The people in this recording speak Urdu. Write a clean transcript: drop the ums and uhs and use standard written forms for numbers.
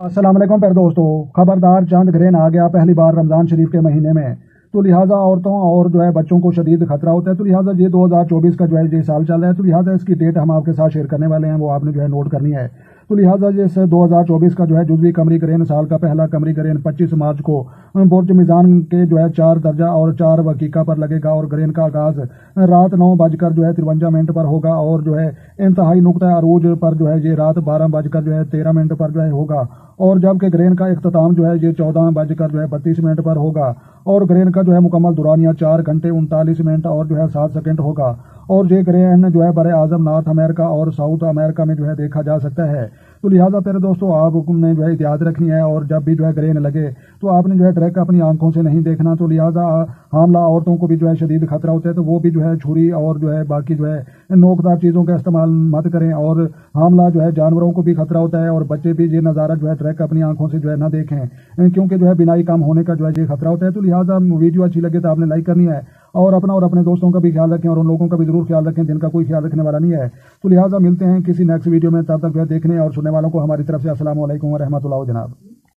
السلام علیکم پیارے دوستو، خبردار چاند گرہن آ گیا پہلی بار رمضان شریف کے مہینے میں، تو لہٰذا عورتوں اور بچوں کو شدید خطرہ ہوتا ہے۔ تو لہٰذا یہ 2024 کا یہ سال چل رہا ہے، تو لہٰذا اس کی ڈیٹ ہم آپ کے ساتھ شیئر کرنے والے ہیں، وہ آپ نے نوٹ کرنی ہے۔ تو لہٰذا اس 2024 کا جزوی قمری گرہن سال کا پہلا قمری گرہن 25 مارچ کو برج میزان کے 4 درجہ اور 4 دقیقہ پر لگے گا، اور گرہن کا آغاز رات 9:53 پر ہوگا، اور انتہائی نقطہ عروج پر یہ رات 12:13 پر ہوگا، اور جبکہ گرہن کا اختتام یہ 14:32 پر ہوگا، اور گرہن کا مکمل دورانیہ 4 گھنٹے 39 منٹ اور 7 سیکنڈ ہوگا، اور یہ گرہن بر اعظم نارتھ امریکہ اور ساؤتھ امریکہ میں دیکھا جا سکتا ہے۔ تو لہٰذا پیارے دوستو، آپ نے احتیاط رکھنی ہے، اور جب بھی گرہن لگے تو آپ نے ڈائریکٹ اپنی آنکھوں سے نہیں دیکھنا۔ تو لہٰذا حاملہ عورتوں کو بھی شدید خطرہ ہوتا ہے، تو وہ بھی چھری اور باقی نوکدار چیزوں کا استعمال مت کریں، اور حاملہ جانوروں کو بھی خطرہ ہوتا ہے، اور بچے بھی یہ نظارہ ڈائریکٹ اپنی آنکھوں سے نہ دیکھیں، کیونکہ بینائی کم ہونے کا یہ خطرہ ہوتا ہے۔ تو لہٰذا ویڈیو اچھی لگے تو آپ نے لائک کرنی ہے، اور اپنا اور اپنے دوستوں کا بھی خیال رکھیں، اور ان لوگوں کا بھی ضرور خیال رکھیں جن کا کوئی خیال رکھنے والا نہیں ہے۔ تو لہٰذا ملتے ہیں کسی نیکسٹ ویڈیو میں، تب تک دیکھنے اور سننے والوں کو ہماری طرف سے السلام علیکم ورحمۃ اللہ جناب۔